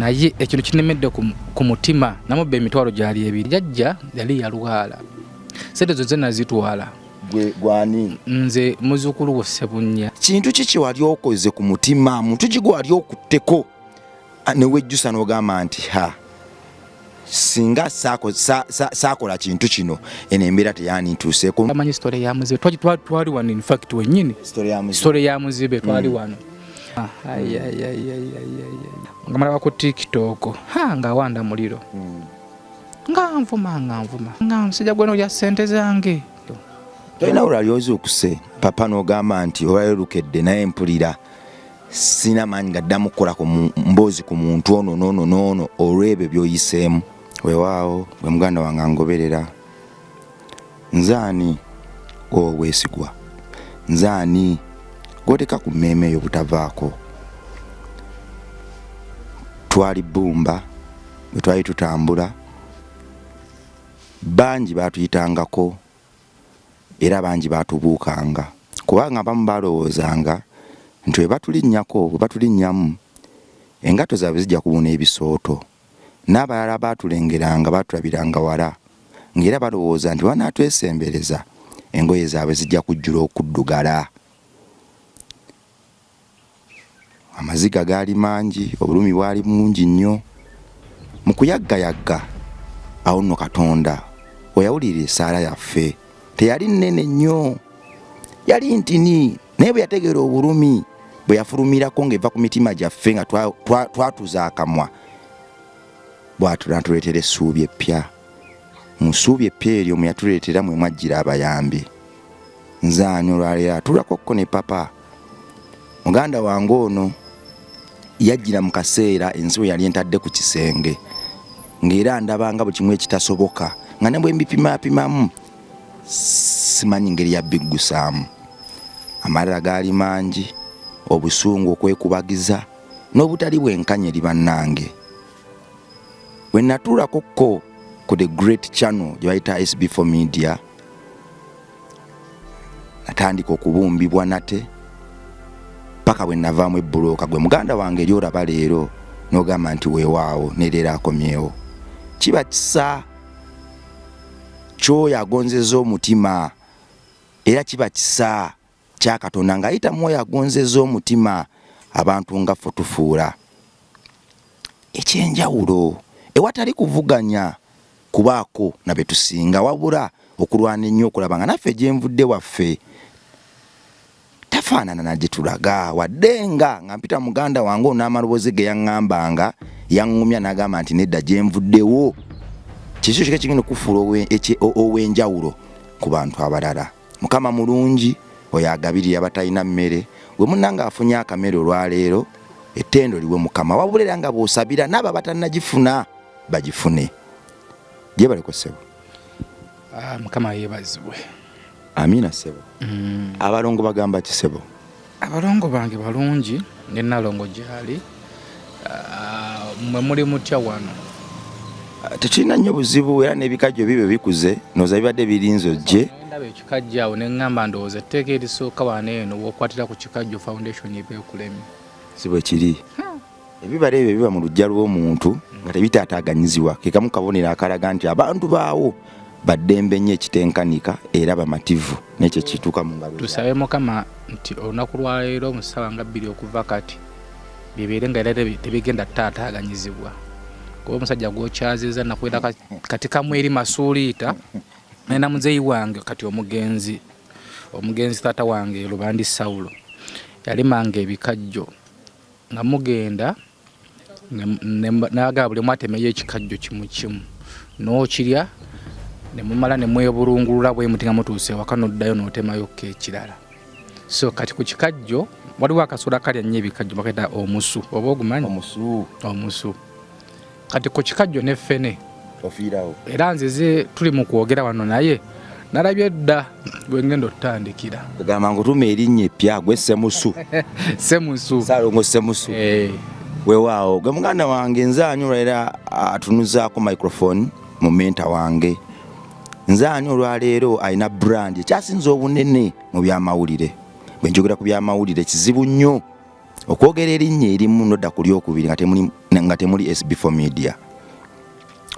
naye ekintu kinemedde ku mutima namubba emitwalo gyali ebiri. Jajja yali yalwala sente zo zonna zitwala. Gwani nze muzukulu wo Ssebunya. Kintu kiki wali okoze ku mutima muntu gigwe wali okutteko ne wejjusa n'ogamba nti singa saakola kintu kino eno embeera teyanituuseeko. Amanyi story ya muzibe twali wano in fact wennyini story ya muzibe twali wano. Ngamala ku TikTok nga wanda muliro nga nvuma nga nsijja gweno ya sente zange. Tolina olwali ozuukuse papa n'ogamba nti olwalerukedde naye mpulira sina maanyi gaddamu kukola ku mboozi ku muntu ono n'ono olw'ebyo by'oyiseemu. Weewaawo gwe muganda wange angoberera. Nzaani weesigwa, nzaani gwoteka ku mmeeme eyo butavaako. Twali Bbumba bwe twali tutambula, bangi baatuyitangako era bangi baatubuukanga kubanga abamu baalowoozanga nti bwe batulinnnyamu engato zaabwe zijja kubuna ebisooto. N'abalala baatulengeranga baatulabiranga wala ng'era balowooza nti banaatwesembereza engoye zaabwe zijja kujjula okuddugala. Amaziga gaali mangi, obulumi bwali mungi nnyo. Mu kuyaggayagga awo nno Katonda oyawulira essaala yaffe teyali nnene nnyo, yali ntini naye bwe yategeera obulumi bwe yafulumirako ng'eva ku mitima gyaffe nga twatuza akamwa bw'atuleetera essuubi eppya. Mu ssuubi eppya eryo mwe yatuleetera mwe mwajjira abayambi. Nzaani olwaleero atulakokko ne papa. Muganda wange ono yajjira mu kaseera ensi we yali entadde ku kisenge ng'era ndabanga buli kimu ekitasoboka nga ne bwe mbipimapimamu simanyi ngeri yabiggusaamu. Amalala gaali mangi, obusungu okwekubagiza n'obutali bwenkanya eri bannange. Bwe natuulakokko ku the great channel gye bayita Sb4 media natandika okubumbibwa nate paka bwe navaamu ebbulooka. Gwe muganda wange eri olaba leero n'ogamba nti weewaawo ne leero akomyewo. Kiba kisa kyoyo agonzeza omutima era kiba kisa kya Katonda ng'ayita mwoyo agonzeza omutima abantu nga ffe tufuula ekyenjawulo ewatali kuvuganya kubaako na be tusinga wabula okulwana ennyo okulaba nga naffe gyenvudde waffe tafaanana na gye tulaga wadde nga mpita muganda wange n'amaloboozi ge yaŋŋambanga yaŋŋumya n'agamba nti nedda gyenvuddewo kikyo kika kigenda okufuula ow'enjawulo ku bantu abalala. Mukama mulungi oyo agabirira abatalina mmere. Bwe munnanga afunye akamere olwaleero ettendo liwe Mukama wabula era nga bw'osabira n'abo abatannagifuna bagifune. Gye baleko ssebo. Mukama yeebazibwe. Amiina ssebo. Abalongo bagamba ki ssebo? Abalongo bange balungi ne nalongo gyali. Mwe muli mutya wano? Tetulina nnyo buzibu era n'ebikajjo bibyo bikuze nooza bibadde birinzo gye. Ndaba ekikajjo awo ne ŋŋamba ndowooza etteeka erisooka wano eno w'okwatira ku Kikajjo Foundation ebeekulemi. Si bwe kiri. Ebibala ebyo biba mu luggya lw'omuntu nga tebitaataaganyizibwa ke kamu kabonero akalaga nti abantu baawo baddembe nnyo ekitenkanika era bamativu n'ekyo kituuka mu ngalo. Tusabe Mukama nti olunaku lwa leero mu ssaawa nga 2 okuva kati bibeere nga era tebigenda taataaganyizibwa. Kuba omusajja gw'okyaziza nakwera kati kamu eri masuuliita nena muzeeyi wange kati omugenzi taata wange Lubandi Sawulo yalimanga ebikajjo nga mugenda n'agaba buli mwatemeyo ekikajjo kimu n'okirya ne mumala ne mwebulungulula bwe muti nga mutuuse waka n'oddayo n'otemayokko ekirala. So kati ku kikajjo waliwo akasula kalya nnyo ebikajjo bakayita omusu oba ogumanyi? Omusu. Kati ku kikajjo ne ffene ofiirawo era nzize tuli mu kwogera wano naye nalabye dda gwe ngenda otandikira. Ogamba ng'otuuma erinnya eppya gwe Ssemusu. Ssemusu. Saalongo Ssemusu. Weewaawo gwe muganda wange Nzaani olwaleero atunuzaako microphone mu menta wange. Nzaani olwaleero alina brand ekyasinza obunene mu byamawulire. Bwe njogera ku byamawulire kizibu nnyo okwogera erinnya erimu nodda ku lyokubiri nga temuli nga temuli Sb4 media.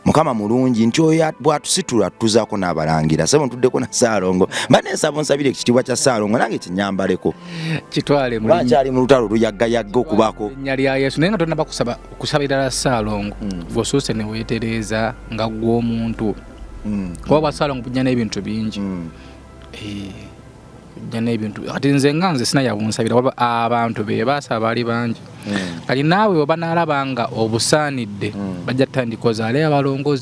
Mukama mulungi nti oyo bwatusitula tuzaako n'abalangira sebo ntuddeko na Ssaalongo mbadde nsaba onsabire ekitiibwa kya Ssaalongo nange kinyambaleko kitwale lwakyali mu lutalo luyaggayagga okubako nnya lya Yesu naye nga tonaba kusabira Ssaalongo gwosuuse ne weetereeza nga gw'omuntu kuba bwa Ssaalongo bujja n'ebintu bingi bujja n'ebintu kati nze nga nze sina yabunsabira waba abantu be baasaba baali bangi kali naawe oba naalabanga obusaanidde bajja tandika zaale abalongo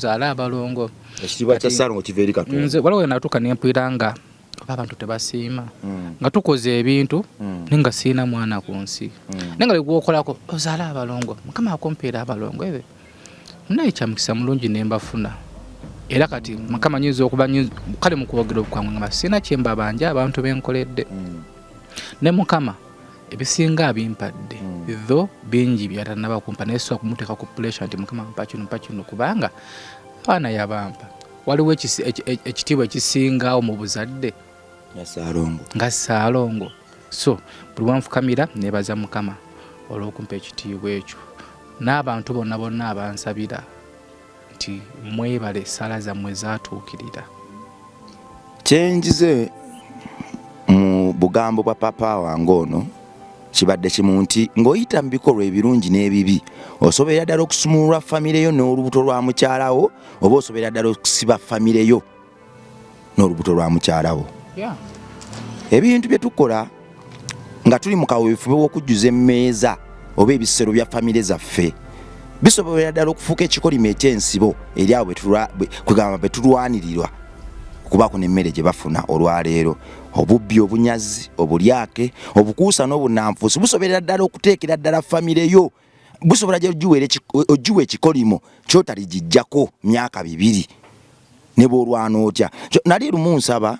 ekitiibwa kya Ssaalongo kiva eri Katonda nze waliwo natuuka nempulira nga oba abantu tebasiima nga tukoze ebintu naye nga siina mwana ku nsi naye nga legwokolako ozaale abalongo Mukama akumpeera abalongo ebyo naye kyamukisa mulungi nembafuna era kati Mukama nyinza okuba kale mu kwogera okwange nga siina kyembabanja abantu benkoledde ne Mukama ebisinga abimpadde tho bingi byatanaba kumpa naye sobola kumuteeka ku pressure nti Mukama mpa kino kubanga abaana yabampa waliwo ekitiibwa ekisingawo mu buzadde nga Ssaalongo so buli wanfukamira nebaza Mukama olw'okumpa ekitiibwa ekyo n'abantu bonna abansabira nti mwebale sala zammwe zaatuukirira. Kyenjize mu bugambo bwa papa wange ono kibadde kimu nti ng'oyita mu bikolwa ebirungi n'ebibi osobola ddala okusumulula famire yo n'olubuto lwa mukyalawo oba osobola ddala okusiba famire yo n'olubuto lwa mukyalawo. Ebintu bye tukola nga tuli mu kaweefube w'okujjuza emmeeza oba ebisero bya famire zaffe bisobola ddala okufuuka ekikolimo ekyensibo eri abo kugamba bwe tulwanirirwa okubaako n'emmere gye bafuna olwaleero. Obubbi, obunyazi, obulyake, obukuusa n'obunanfuusi busobola ddala okuteekera ddala famire yo busobola gye ogiwa ekikolimo kyotaligijjako myaka 2 ne bw'olwana otya. Nali lumu nsaba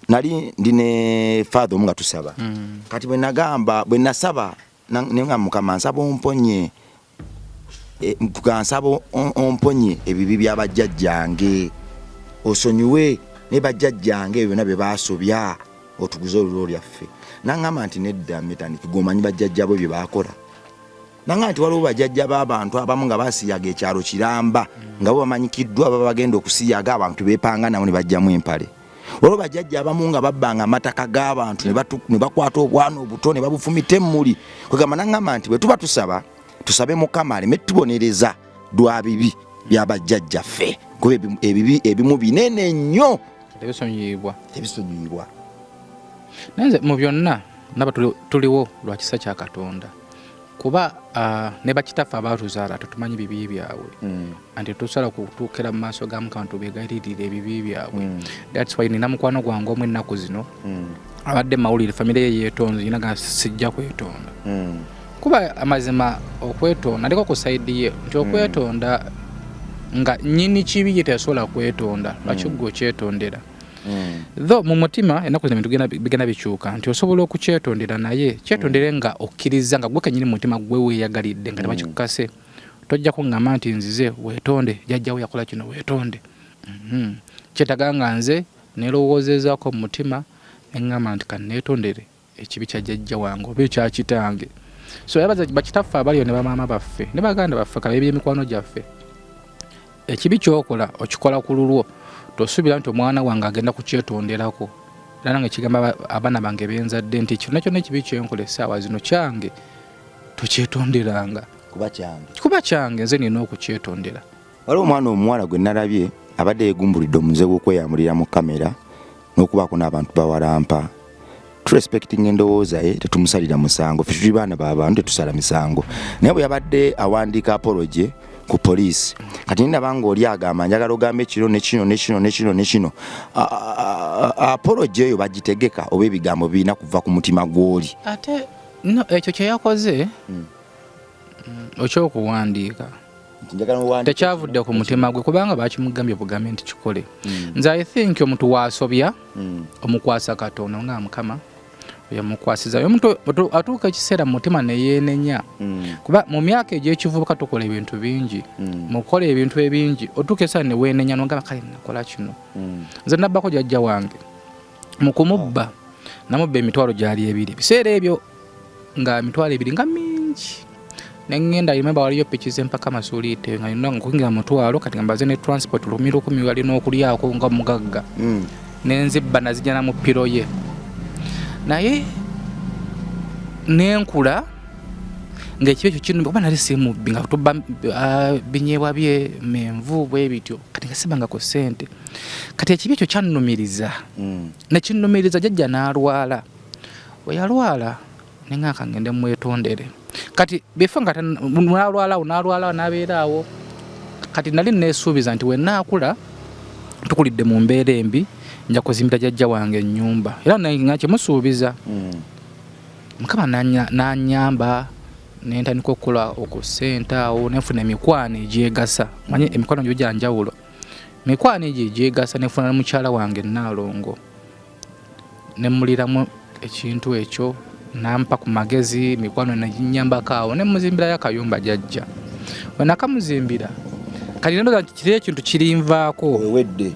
nali ndi ne father omu nga tusaba kati bwe nasaba nga Mukama nsaba omponye nsaba omponye ebibi by'abajjajjange osonyiwe ne bajjajjange byonna bye baasobya otuguze olulo lyaffe. Naŋŋamba nti nedda metandika gomanyi bajjajja bo bye baakola. Naŋŋamba nti waliwo bajjajja b'abantu abamu nga basiyaga ekyalo kiramba nga bo bamanyikiddwa baba bagenda okusiyaga abantu beepanga nabo ne bajjamu empale. Waliwo bajjajja abamu nga babbanga amataka g'abantu ne bakwata obwana obuto ne babufumita emmuli. Kwegamba naŋŋamba nti bwe tuba tusaba tusabe Mukama aleme tubonereza dwa bibi by'abajjajjaffe kuba ebibi ebimu binene nnyo tebisonyiibwa. Naye mu byonna naba tuliwo lwa kisa kya Katonda kuba ne bakitaffe abaatuzaala tetumanyi bibi byabwe anti tusala kutuukira mu maaso ga Mukama tubeegayiririra ebibi byabwe. That's why nina mukwano gwange omwe ennaku zino abadde mawulire famire ye yeetonze yinaga sijja kwetonda kuba amazima okwetonda aliko ku saidi ye nti okwetonda nga nyini kibi ye teyasobola kwetonda lwaki gwe okyetondera tho mu mutima ennaku zino ebintu bigenda bikyuka nti osobola okukyetondera naye kyetondere nga okkiriza nga gwe kenyini mu mutima gwe weeyagalidde nga tebakikukase tojja kuŋŋamba nti nzize weetonde jjajjawo yakola kino weetonde kyetaga nga nze neerowoozezaako mu mutima neŋŋamba nti kanneetondere ekibi kya jjajja wange oba ekya kitange. So yabaza bakitaffe abaliyo ne bamaama baffe ne baganda baffe kabeebi emikwano gyaffe ekibi kyokola okikola ku lulwo tosuubira nti omwana wange agenda kukyetonderako era nange kigamba abaana bange benzadde nti kyonna kyonna ekibi kyenkola essaawa zino kyange tokyetonderanga kuba kyange nze nina okukyetondera. Waliwo omwana omuwala gwe nalabye abadde yeegumbulidde omuze gw'okweyambulira mu kamera n'okubaako n'abantu bawalampa. Respecting endowooza ye tetumusalira musango ffe tuli baana b'abantu tetusala misango naye bwe yabadde awandiika apology ku poliisi kati ndaba ng'oli agamba njagala ogambe kino nekino apology eyo bagitegeka oba ebigambo birina kuva ku mutima gw'oli ate ekyo kye yakoze okyokuwandiika tekyavudde ku mutima gwe kubanga bakimugambye bugambe nti kikole. Nze I think omuntu waasobya omukwasa Katonda nga Mukama yamukwasiza omuntu atuuka ekiseera mu mutima ne yeenenya kuba mu myaka egy'ekivubuka tukola ebintu bingi mukola ebintu ebingi otuuka esaala ne weenenya nogamba kale nakola kino. Nze nabbako jjajja wange mu kumubba namubba emitwalo gyali 2 ebiseera ebyo nga emitwalo 2 nga mingi nengenda remember waliyo pichize mpaka Masuliite nga nina nkuingira mutwalo kati ngambaze ne transport lumiro 10 wali n'okulyako nga mugagga nenzibba nazijana mu piro ye naye nenkula ng'ekibyo kino kuba nali simu binga tuba binyebwa bye menvu bwe bityo kati ngasibanga ko sente kati ekibyo kyannumiriza nekinnumiriza Jajja n'alwala oyalwala nengaka ngende mwetondere kati befanga unalwala nabeerawo kati nali nesuubiza nti we nakula tukulidde mu mbeera embi nja kuzimbira Jajja wange ennyumba era nange musuubiza Mukama nanyamba nentandika okukola okusenta awo nefuna emikwano egyegasa manye emikwano gyo gyanjawulo mikwano egyo egyegasa nefuna mukyala wange Nalongo nemuliramu ekintu ekyo nampa ku magezi mikwano naginyambako awo nemuzimbirayo akayumba Jajja wenakamuzimbira kati ndoza kiri ekintu kirinvaako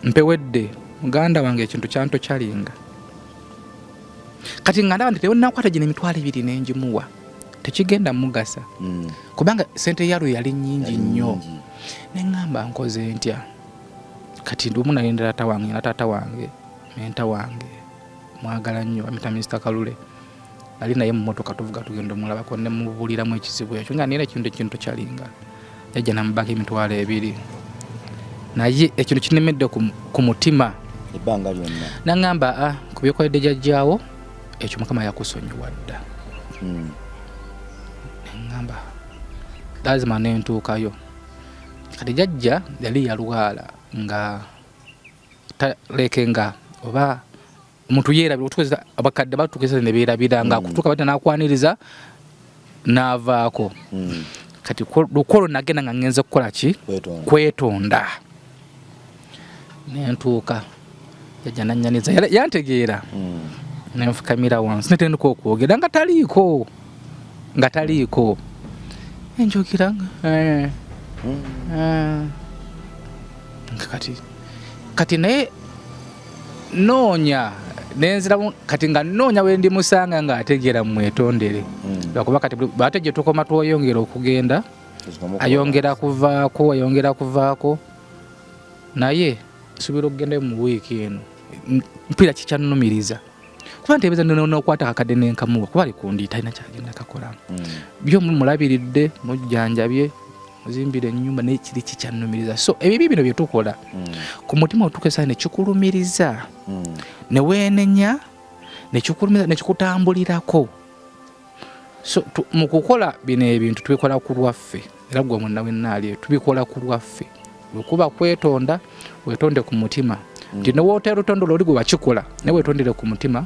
mpewedde muganda wange ekintu kyanto kyalinga kati nganda ndete nakwata gine emitwalo 2 nenjimuwa tekigenda mugasa kubanga sente yalo yali nyingi nnyo nengamba nkoze ntya kati ndumu nalindira tata wange menta wange mwagala nnyo amita Mr. Kalule ali naye mu motoka tuvuga tugenda mulaba ko nemubuliramu ekizibu ekyo nga nene ekintu kyalinga Jajja nambaka emitwalo 2 naye ekintu kinemedde ku mutima ebbanga lyonna nangamba kubyokoledde Jajjaawo ekyo Mukama yakusonyiwa dda nangamba lazima nentuukayo kati Jajja yali yalwala nga lekenga oba omuntu yeerabira otukozesa abakadde batukesa ne beerabira nga kutuuka bati nakwaniriza navaako kati lukolo nagenda nga ngenze kukola ki kwetonda nentuuka Jajja nanyaniza yantegeera nenfukamira wansi netendeka okwogera nga taliiko enjogera kati naye noonya nenziramu kati nga noonya wendi musanga nga ategeera mwetondere lwakuba kati bate gye tukoma tweyongera okugenda ayongera kuvaako naye subira okugenda mu wiiki eno mpira kikyannumiriza kuba ntebeza n'okwata akakadde nenkamuwa kuba likundi talina kyagenda kakola byo mulabiridde mujjanjabye muzimbire ennyumba nekiri kikyannumiriza so ebibi bino bye tukola ku mutima otukesa ne kikulumiriza ne weenenya ne kikulumiriza ne kikutambulirako so mu kukola bino ebintu tubikola ku lwaffe era gwe munna wennaali tubikola ku lwaffe okuba kwetonda wetonde ku mutima nti newootera lutondo lwoli gwe wakikola ne wetondere ku mutima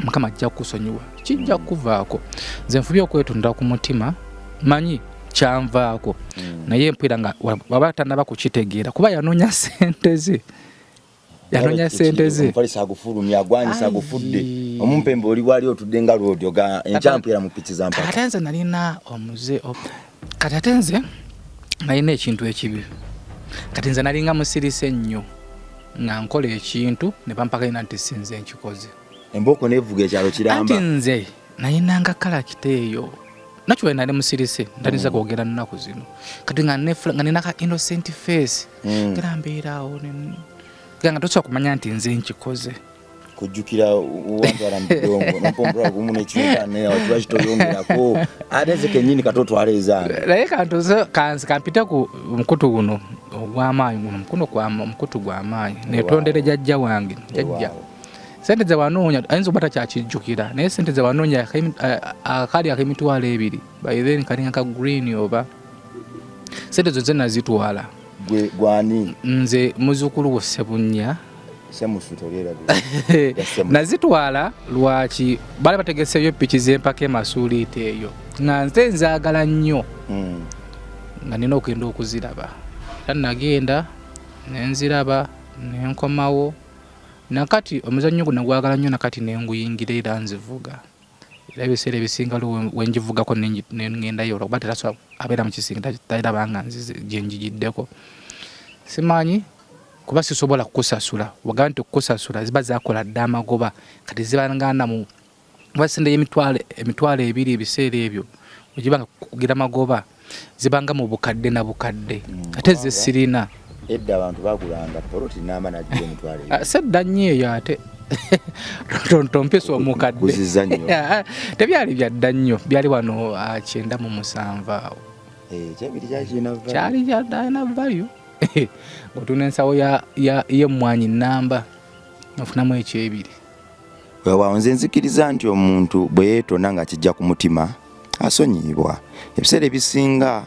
Mukama ajja kusonyiwa kijja kuvaako nze nfubye okwetondera ku mutima manyi kyanvaako naye mpira nga wabatana bakukitegeera kuba yanoonya sente ze omufalisa agufulumya agwanyisa agufudde omumpembe oli wali otudde nga lwodyo ga enchampira mu pichi za mpaka katenze nalina omuze katatenze nalina ekintu ekibi katenze nalinga musirise nnyo nga nkola ekintu ne bampaka ina nti sinze nkikoze emboko nevuga ekyalo kiramba ati nze nayinanga kalakita eyo nakyo nali musirise ndaniza kwogera nnaku zino kati nga nina ka innocent face era mbeeraawo nga tosobola kumanya nti nze nkikoze kujjukira wantwala mudongo nompompola kumu nekinkane watulakitoyongerako ate nze kennyini katotwala ezange naye kansi kampita ku mukutu guno ogw'amaanyi omukutu gw'amaanyi netondere Jajja wange Jajja sente ze wanoonya ayinza obata kyakijjukira naye sente ze wanoonya akali ak'emitwalo 2 by then kalinga ka green oba sente zo zena zitwala gwani nze muzukulu wo Ssebunya nazitwala lwaki bali bategeseyo pichi z'empaka Masuliite eyo nga nze nzaagala nnyo nga nina okugenda okuziraba era nagenda nenziraba nenkomawo nakati omuzannyo guno gwagala nnyo nakati nenguyingira era nzivuga era ebiseera ebisinga wenjivugako nengendayo olwokuba terasobola abeera mu kisinga talirabanga nzize gyenjigiddeko simanyi kuba sisobola kukusasula wagamba nti okukusasula ziba zakola dda amagoba kati zibangana mu basende emitwalo 2 ebiseera ebyo ojibanga kugira magoba zibanga mu bukadde na bukadde ate ze sirina edda abantu bagulanga poloti n'amana gye mutwale sedda nnyo ate tontompesa omukadde kuziza nnyo tebyali byadda nnyo byali wano 97 awo kyabiri kyakina kyali kyaddaina value otuna ensawo y'emmwanyi nnamba ofunamu ekyebiri weewaawo nze nzikiriza nti omuntu bwe yeetonda nga kijja ku mutima asonyiibwa ebiseera ebisinga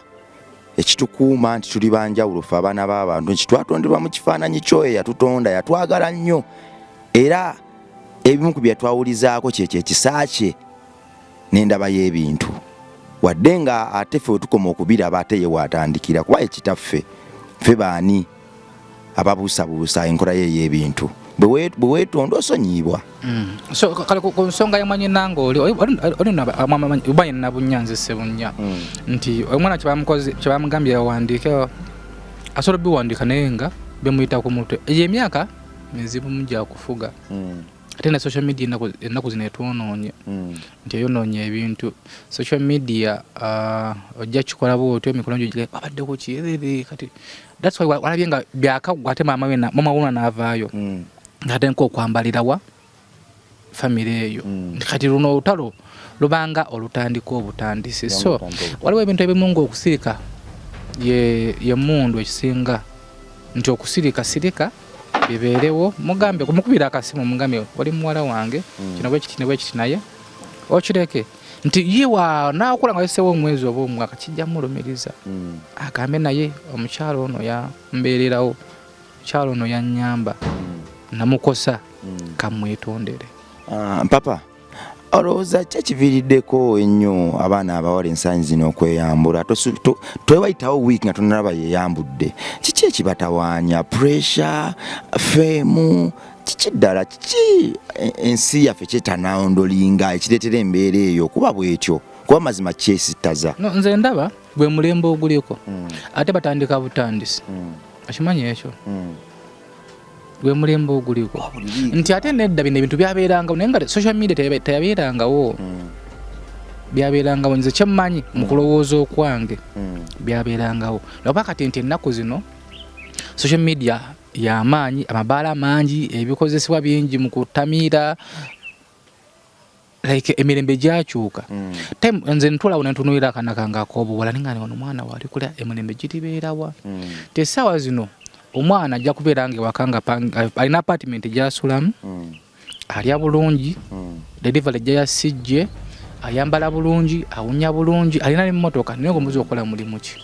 ekitukuuma nti tuli banjawulo ffe abaana b'abantu nti twatonderwa mu kifaananyi kyoyo yatutonda yatwagala nnyo era ebimu ku byatwawulizaako kyekyo ekisa kye n'endaba y'ebintu wadde nga ate ffe wetukoma okubiraba ate ye waatandikira kuba ekitaffe ffe baani ababuusabuusa enkola ye y'ebintu bwe weetonda osonyiibwa so kale ku nsonga y'amwanyi nangooli oba nabunyanzi sebunya nti omwana kyebamugambye yawandiike asobola biwandiika naye nga bemuyita ku mutwe eyo emyaka mizibu mujja kufuga ate ne social media ennaku zino etwonoonye nti eyonoonye ebintu social media ojja kikola bwotyo emikono gyo gire abaddeko kiyerere kati that's why walabye nga byakaggwa ate mama Wuuno n'avaayo ate nk'okwambalirawa famire eyo kati luno olutalo lubanga olutandika obutandisi so waliwo ebintu ebimu ng'okusirika ye mundu ekisinga nti okusirika bibeerewo mugambe kumukubira akasimu mugambe oli muwala wange kino bwe kiti naye okireke nti yiwa nakola nga yesewo omwezi oba omwaka kijja mulumiriza agambe naye omukyalo ono yambeererawo omukyalo ono yannyamba namukosa kamwetondere papa olowooza kyekiviiriddeko ennyo abaana abawala ensanyi zino okweyambula twewayitawo wiiki nga tonalaba yeyambudde kiki ekibatawaanya pressure feemu kiki ddala kiki ensi yaffe kyetanawondolinga ekireetera embeera eyo kuba bwetyo kuba mazima kyesittaza nze ndaba gwe mulembe oguliko ate batandika butandisi akimanyi ekyo gwe mulembe oguliko nti ate nedda bino ebintu byabeerangawo naye nga social media teyabeerangawo byabeerangawo nze kyemmanyi mu kulowooza okwange byabeerangawo laba kati nti ennaku zino social media y'amaanyi amabaala mangi ebikozesebwa bingi mu kutamiira like emirembe gyakyuka nze ntulawo nentunuulira akaana kange ak'obuwala ningane ono omwana wali kulya emirembe giribeerawa tesaawa zino omwana ajja kubeera nga ewaka nga alina apartment gy'asulamu alya bulungi delivery gye yasijje ayambala bulungi awunya bulungi alina n'emmotoka naye ng'omuzi okukola mulimu ki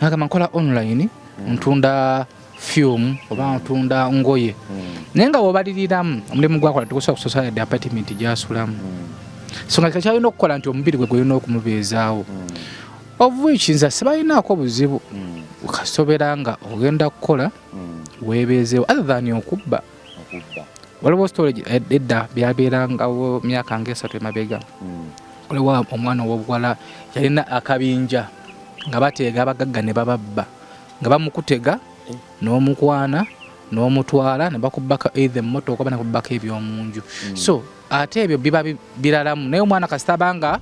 agamba nkola online ntunda film oba ntunda ngoye naye nga wobaliriramu omulimu gwakola tegusobola kusosola the apartment gy'asulamu so nga kyalina okukola nti omubiri gwe gwolina okumubeezaawo obwiki nza sibalinaako buzibu ukasobera nga ogenda kukola weebeezeewo other than okubba waliwo storage edda byabeerangawo myaka ng'esatu emabega waliwo omwana ow'obuwala yalina akabinja nga bateega abagagga ne bababba nga bamukutega n'omukwana n'omutwala ne bakubbaka either emmotoka oba ne bakubbako ebyomunju so ate ebyo biba biralamu naye omwana kasitabanga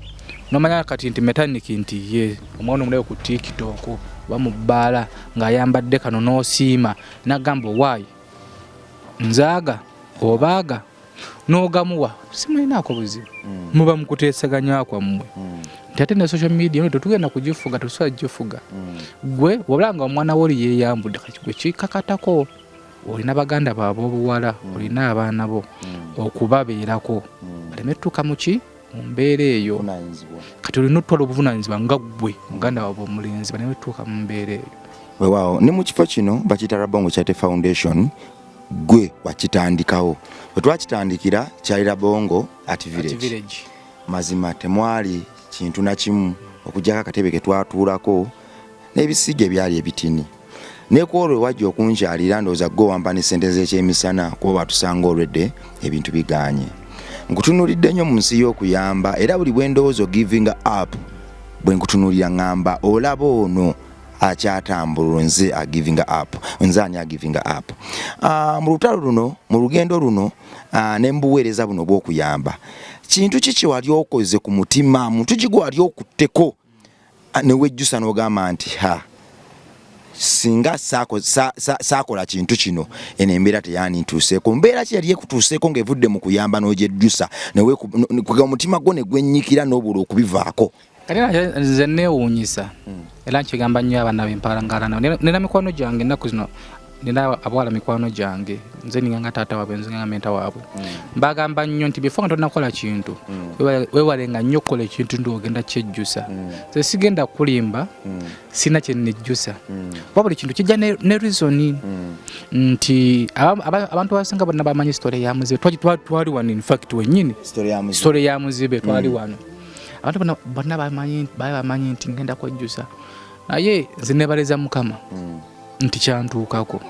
nomanya kati nti metaniki nti ye omwana omulayo ku TikTok bamubbaala ng'ayambadde kano n'osiima nagamba waayi nzaaga obaaga n'ogamuwa simulinaako buzibu muba mukuteesaganya kwammwe nti ate ne social media no tetugenda kugifuga tusobola gifuga gwe wabulanga omwana wo oli yeeyambudde kati gwe kikakatako olina baganda baabwe obuwala olina abaana bo okubabeerako baleme tutuuka muki mu mbeera eyo kati olina otwala obuvunaanyizibwa nga ggwe muganda waabwe omulenzi baleme tutuuka mu mbeera eyo weewaawo ne mu kifo kino bakiyita Rabongo Charity Foundation gwe wakitandikawo bwe twakitandikira kyali Rabongo at village mazima temwali kintu na kimu okugyako akatebe ke twatuulako n'ebisiige ebyali ebitini nekwolwe wajja okunkyalira ndowooza gwe wampa ne ssente z'ekyemisana kuba batusanga olwedde ebintu biganye nkutunuulidde nnyo mu nsi y'okuyamba era buli bwe ndowooza giving up bwe nkutunuulira ngamba olaba ono akyatambula nze giving up nze ani giving up mu lutalo luno mu lugendo luno ne mbuweereza buno bw'okuyamba kintu kiki wali okoze ku mutima muntu gigwe wali okutteko ne wejjusa n'ogamba nti singa saakola kintu kino eno embeera teyanituuseeko mbeera ki yali ekutuuseeko ng'evudde mu kuyamba n'ogyejjusa omutima gwo ne gwennyikira n'obula okubivaako. Kati nze neewuunyisa era nkigamba nnyo abaana b'empalangala nina mikwano gyange ennaku zino nina abawala mikwano gyange nze ninganga taata waabwe nze nga menta waabwe mbagamba nnyo nti before nga tonakola kintu weewalenga nnyo okukola ekintu ndi ogenda kyejjusa nze sigenda kulimba sina kye nnejjusa kuba buli kintu kijja ne reason nti abantu abasinga bonna bamanyi story ya muzibe twali wano in fact wennyini story ya muzibe twali wano abantu bonna bamanyi nti ngenda kwejjusa naye nze neebaleza Mukama nti kyantuukako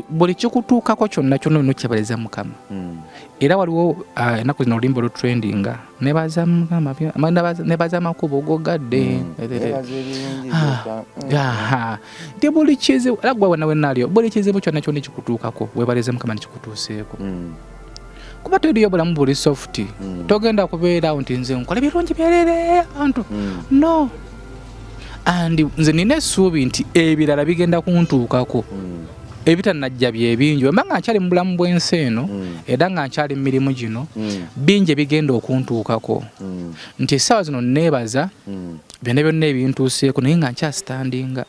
buli kikutuukako kyonna kyonna nokyebaliza Mukama era waliwo ennaku zino oluyimba olutrendinga nebaza Mukama nebaza amakubo gogadde nti buli kizibu era gwe wena wenaalio buli kizibu kyonna kyonna kikutuukako webaliza Mukama nekikutuuseeko kuba teriyo bulamu buli soft togenda kubeerawo nti nze nkola birungi byerere abantu no andi nze nina essuubi nti ebirala bigenda kuntuukako ebitanajja byebingi wemba nga nkyali mu bulamu bw'ensi eno era nga nkyali mu mirimu gino bingi ebigenda okuntuukako nti essaawa zino neebaza byonna byonna ebintuuseeko naye nga nkyasitandinga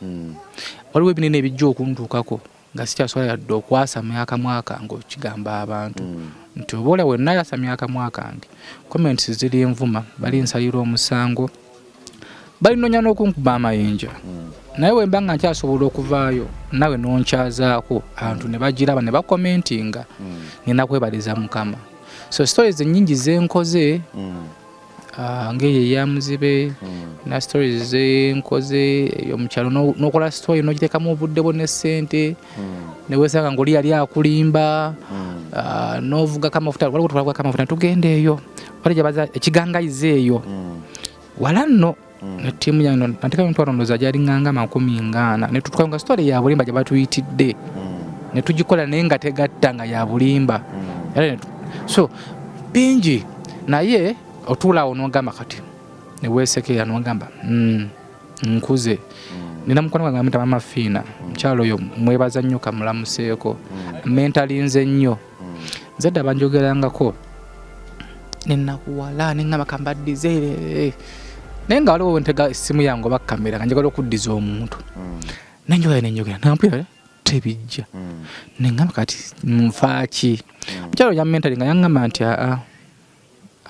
waliwo ebinene ebijja okuntuukako nga sikyasobola yadde okwasamya akamwa kange okigamba abantu nti obaola wenna yasamya akamwa kange comments ziri envuma bali nsalira omusango balinonya n'okunkuba amayinja naye wemba nga nkyasobola okuvaayo nawe nonkyazaako abantu ne bagiraba ne bakomentinga nina kwebaliza Mukama. So stories ennyingi zenkoze ng'eyo eya muzibe na stories zenkoze omukyalo n'okola story n'ogiteekamu obudde bwo ne ssente ne weesanga ng'oli yali akulimba n'ovugako amafuta waliwo twalagako amafuta tugenda eyo wali gyabaza ekigangayiza eyo wala nno ne ttiimu yange nateka emitwalo ndowooza gyali nganga 40 ne tutwanga story ya bulimba gye batuyitidde ne tugikola naye nga tegatta nga ya bulimba so bingi naye otuulaawo n'ogamba kati ne weesekera n'ogamba nkuze nina mukwano gwange amuyita Mama Fiina mukyalo oyo mwebaza nnyo kamulamuseeko mentalinze nnyo nze dda banjogerangako nenakuwala neŋŋamba kambaddize naye nga waliwo wentega essimu yange oba kamera nga njagala okuddiza omuntu nenjogera nenjogera nampulira tebijja neŋŋamba kati nfaaki mukyalo ya mentali nga yaŋŋamba nti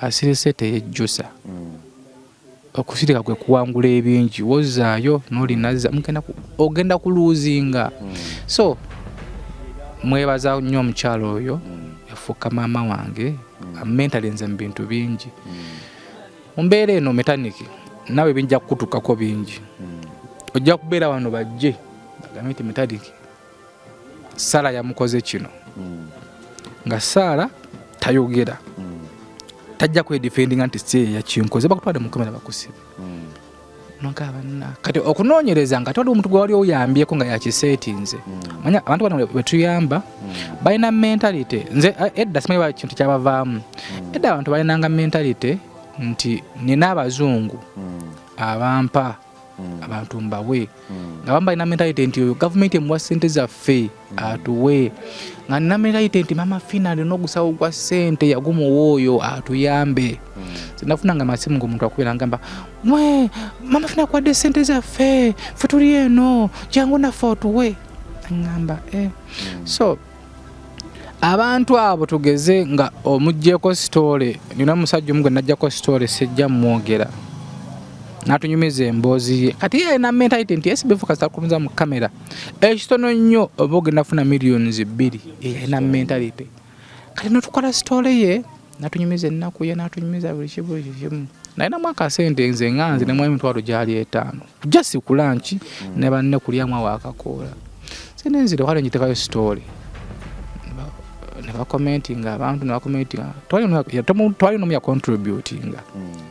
asirise teyejjusa okusirika kwe kuwangula ebingi wozaayo n'olinaza ogenda kuluuzinga so mwebaza nnyo omukyalo oyo yafuuka maama wange mentally nze mu bintu bingi mu mbeera eno metaniki nawe binja kukutukako bingi ojja kubeera wano bajje bagambe nti metaniki Saala yamukoze kino nga Saala tayogera tajja kwedifendinga nti si yakinkoze bakutwale mu kamera bakusibe kati okunoonyereza nga toli omuntu gwe wali oyambyeko nga yakiseetinze manya abantu bano betuyamba balina mentality nze edda simanyi kintu kyabavaamu edda abantu balinanga mentality nti nina abazungu abampa abantu mbawe nga bamba ina mentality nti government emuwa ssente zaffe atuwe nga nina mentality nti Mama Fiina alina ogusawo gwa ssente yagumuwooyo atuyambe sinafuna masimu ng'omuntu akubira ngamba mwe Mama Fiina akwadde ssente zaffe ffe tuli eno jangu naffe otuwe ngamba so abantu abo tugeze nga omuggyeko story nina omusajja omu gwe najjako story sejja mwogera natunyumiza emboozi ye kati ye na mentality nti Sb4 kasita kumiza mu kamera ekitono nnyo oba ogenda funa millions 2 yalina mentality kati notukola story ye natunyumiza ennaku ye natunyumiza buli kimu nalina mwaka sente nze nganze ne mwami mitwalo gyali 5 just ku lunch ne banne kulyamu awakakoola sinenzire wale njitekayo story ne bakomentinga abantu ne bakomentinga twali nomu ya contributinga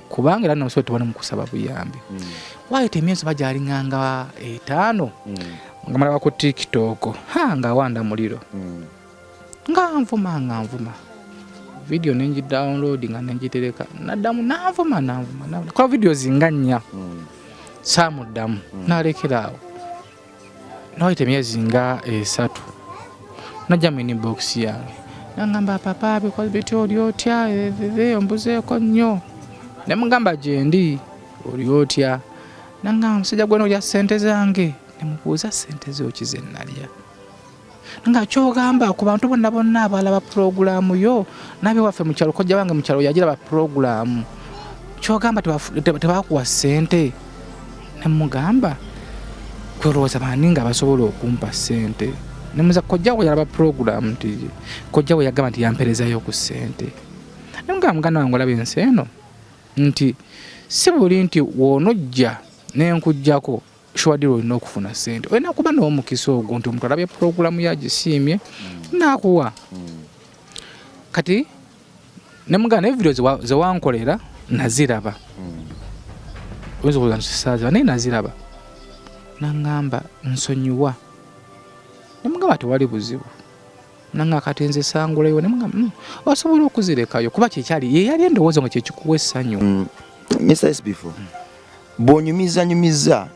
kubanga era nomusolo tubone mu kusaba buyambi waite emyezi bajalinganga 5 nga malaba ku TikTok nga wanda muliro nga nvuma video nengi downloadinga nenjitereka naddamu nanvuma kwa video zinganya saamuddamu nalekeraawo nawayita emyezi nga 3 najja mu inbox yange nangamba papa bikoze biti oli otya ombuzeeko nnyo ne mugamba gyendi oli otya nangamba musajja gwe n'olya ssente zange ne mubuuza ssente zo ki ze nnalya nga kyogamba ku bantu bonna abalaba purogulaamu yo nabe waffe mu kyalo kojja wange mu kyalo yagiraba purogulaamu kyogamba tebakuwa ssente ne mugamba kwelowooza baani nga basobola okumpa ssente ne muza kojja we yalaba purogulaamu nti kojja we yagamba nti yamperezayo ku ssente ne mugamba muganda wange olaba ensi eno nti si buli nti woonojja nenkujjako shwadiro olina okufuna ssente olina kuba n'omukisa ogwo nti omuntu alabye purogulaamu yagisiimye naakuwa kati ne muganda ne video zewankolera naziraba oyinza okubuuza nti saaziba naye naziraba nangamba nsonyiwa ne mugamba tewali buzibu nanga kati nze sangulayo ne mugamba osobola okuzirekayo kuba kyekyali yeyali endowooza nga kyekikuwa essanyu Mr. Sb4 bw'onyumiza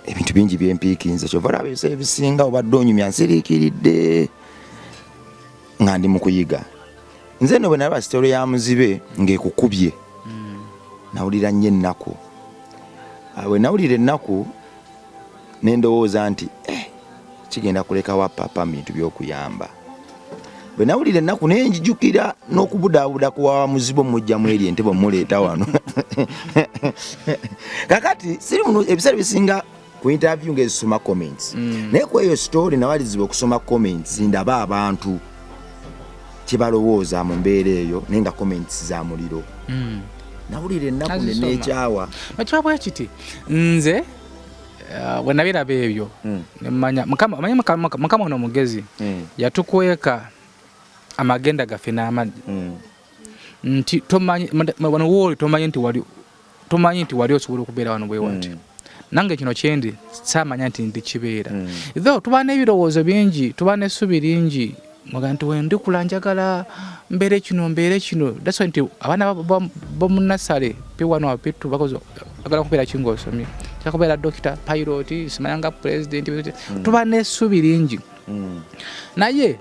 ebintu bingi byempiikinze kyova olaba ebiseera ebisinga obadde onyumya nsiriikiridde nga ndi mu kuyiga nze nno bwe nalaba sitolo ya muzibe ng'ekukubye nawulira nnyo ennaku bwe nawulira ennaku nendowooza nti kigenda kulekawa papa mu bintu by'okuyamba bwe nawulira ennaku naye njijukira n'okubudaabuda kuwawa muzibe mujjamu eri entebe omuleeta wano kakati siri muno ebiseera bisinga ku interview ng'ezisoma comments naye ku eyo story nawalizibwa okusoma comments ndaba abantu kyebalowooza mu mbeera eyo naye nga comments za muliro nawulira ennaku neneekyawa bakyabwa kiti nze bwe nabiraba ebyo nemanya mukama ono omugezi yatukweka amagenda gaffe n'amaddi nti wano wooli tomanyi nti wali osobola okubeera wano bwe wati nange kino kyendi saamanya nti ndi kibeera though tuba n'ebirowoozo bingi tuba n'essubi lingi mwaga nti wendikula njagala mbeere kino that's why nti abaana bomunasale piwano apitu bagala kubeera kinga osomye kyakubeera dokita pilot simanyanga president tuba n'essubi lingi naye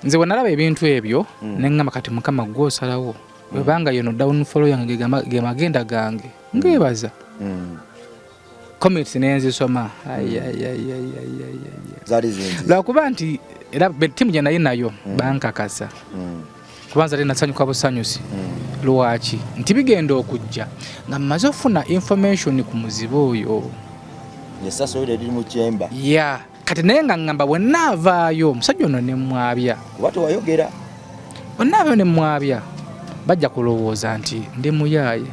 nze wenalaba ebintu ebyo neŋŋamba kati mukama gw'osalawo webanga yono downfall yange ge magenda gange ngeebaza comments nenzisoma lwakuba nti era ttiimu gye naye nayo bankakasa kubanza nze nasanyuka busanyusi lwaki nti bigenda okujja nga mmaze okufuna information ku muzibe oyo kati naye nga ŋŋamba bwe nnaavaayo omusajja ono ne mwabya bwe nnaavaayo ne mwabya bajja kulowooza nti ndi muyaaye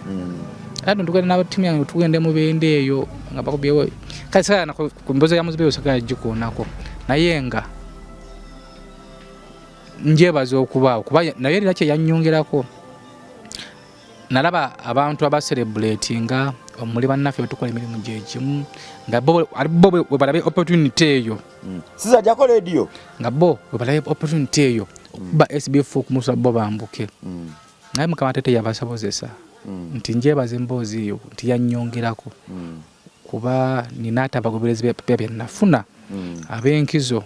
ate tugenda n'abatiimu yange tugende mu bende eyo nga bakubyewo kale sakala ku mbozo ya muzibe eyo sakala gikuonako naye nga njebaza okubaawo kuba naye era kyeyanyongerako nalaba abantu abacerebratinga omuli bannaffe betukola emirimu gyegimu nga bo bwe balabe opportunity eyo sizajjako radio nga bo bwe balabe opportunity eyo okuba Sb4 kumusa bo bambuke naye mukama tete yabasobozesa nti njebaza emboozi eyo nti yanyongerako kuba nina ate abagoberezi bye nafuna ab'enkizo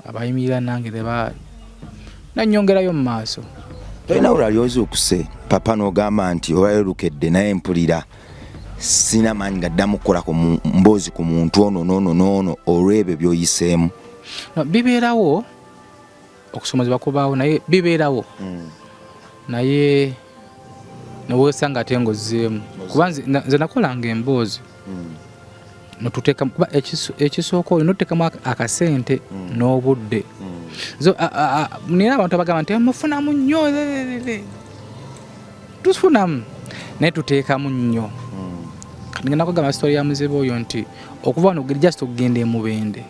abayimirira nange nanyongerayo mu maaso tolina olwalyoza okuse papa n'ogamba nti olwalerukedde naye mpulira sina maanyi gaddamu kukolako mboozi ku muntu ono noono olw'ebyo by'oyiseemu bibeerawo okusomezebwa kubaawo naye bibeerawo naye neweesanga ate ng'ozzeemu kuba nze nakolanga emboozi notuteeka kuba ekisooka oyo notuteekamu akasente n'obudde nina abantu abagamba nti mufunamu nnyo tufunamu naye tuteekamu nnyo kati ngenda kugamba sitori ya muzibe oyo nti okuva wano just okugenda emubende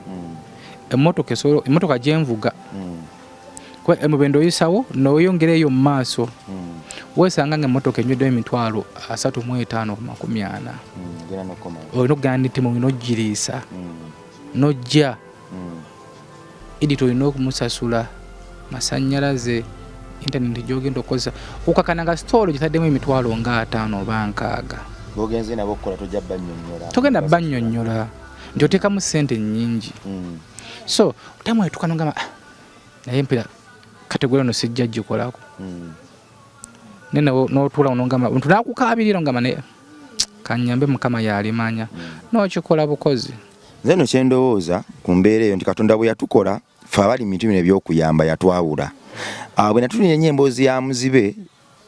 emmotoka gyenvuga kuba emubende oyisawo noyongera eyo mu maaso weesanga nga emmotoka enyweddeyo emitwalo 35-40 olina okugenda nitimu olina ogiriisa nojja edit olina okumusasula masannyalaze internet gyogenda okozesa okakananga story gitaddemu emitwalo nga 5 oba 6 bogenze nabo kola tojja bannyonnyola togenda bannyonnyola nti oteekamu ssente nnyingi so otamwe tukanongama naye mpira kategori no sijja gikolako nene n'otuula onongama omuntu n'akukabirira ongama ne kanyambe mukama yalimanya n'okikola bukozi nze no kyendowooza ku mbeera eyo nti Katonda bwe yatukola ffe abali mu bintu ebyokuyamba yatwawula bwe natulina ennyemboozi ya muzibe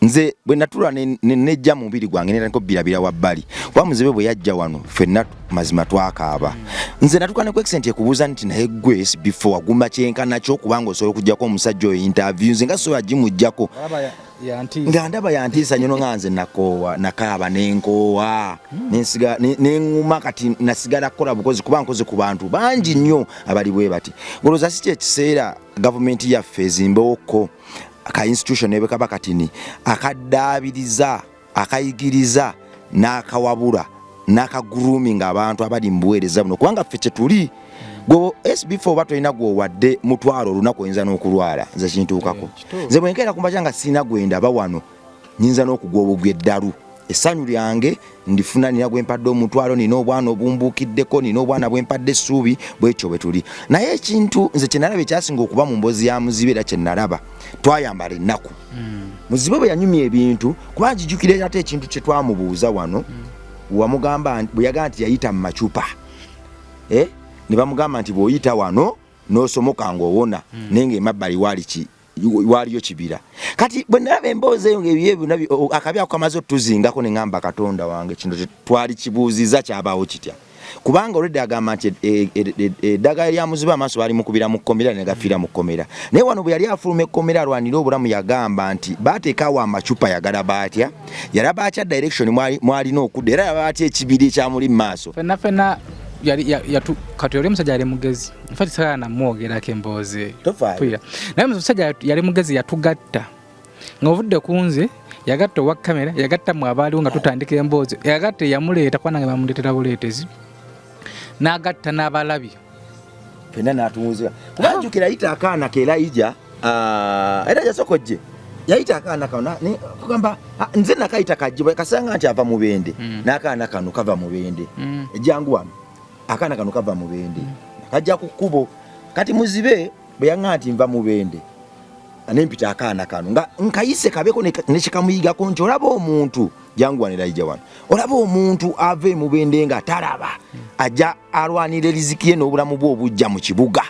nze bwe natula nejja mu mubiri gwange netandika birabira wabbali kuba muzibe bwe yajja wano ffenna mazima twakaaba nze natuka ne ku accent ekubuuza nti naye gwe Sb4 waguma kyenkana kyo kubanga osobola okujjako omusajja oyo interviews nga sobola gimujjako nga ndaba yantiisa nnyo nga nze nakoowa nakaaba nenkoowa neŋŋuma kati nasigala kukola bukozi kuba nkoze ku bantu bangi nnyo abali bwe bati ngolooza si kyekiseera gavumenti yaffe ezimbewokko aka institution ebe kaba katini akaddaabiriza akayigiriza n'akawabula n'akagrooming abantu abali mbuweereza buno kubanga ffe tuli gwe Sb4 batolina gwe wadde mutwalo olunaku oyinza n'okulwala nze kintuukako nze bwe nkeera kumbaca nga sina gwenda aba wano nyinza n'okugwa obugwa eddalu essanyu lyange ndifuna nina gwe mpadde omutwalo nina obwana obumbuukiddeko nina obwana bwe mpadde essuubi bwekyo bwe tuli naye ekintu nze kye nalaba ekyasinga okuba mu mboozi ya muzibe era kye nalaba twayambala ennaku muzibe bwe yanyumya ebintu kuba njijjukira ate ekintu kye twamubuuza wano wamugamba bwe yagamba nti yayita mu macupa ne bamugamba nti bw'oyita wano n'osomoka ng'owona naye ng'emabbali waliyo kibira kati bwe nalaba emboozi eyo ng'ebyo akabi ako kamaze otuzingako ne ŋŋamba Katonda wange kino twali kibuuziza kyabaawo kitya kubanga olwedde agamba nti eddagala lya muzibe amaaso baali mukubira mu kkomera ne gafiira mu kkomera naye wano bwe yali afuluma ekkomera alwanira obulamu yagamba nti baateekawo amacupa yagalaba atya yalaba atya direction mwalina okudda era yalaba atya ekibiri ekyamuli mu maaso fenna kati yali omusajja yali mugezi nfa tisala namwogerako emboozi eyo naye omusajja yali mugezi yatugatta ng'ovudde ku nze yagatta owa kamera yagatta mu abaaliwo nga tutandika emboozi yagatta yamuleeta kwanange bamuleetera buleetezi n'agatta n'abalabi fenna n'atuwuzira kuba njukira yayita akaana ke Elijah era yasokojje yayita akaana kano kugamba nze nakayita kajjibwa kasanga nti ava mu bende n'akaana kano kava mu bende ejjangu wano akaana kano kava mu bende kajja ku kkubo kati muzibe bwe yaŋŋamba nti nva mu bende nempita akaana kano nga nkayise kabeko nekikamuyigako nti olaba omuntu jangu wano Elijah wano olaba omuntu ave mu bende nga talaba ajja alwanira eriziki ye n'obulamu bwe obujja mu kibuga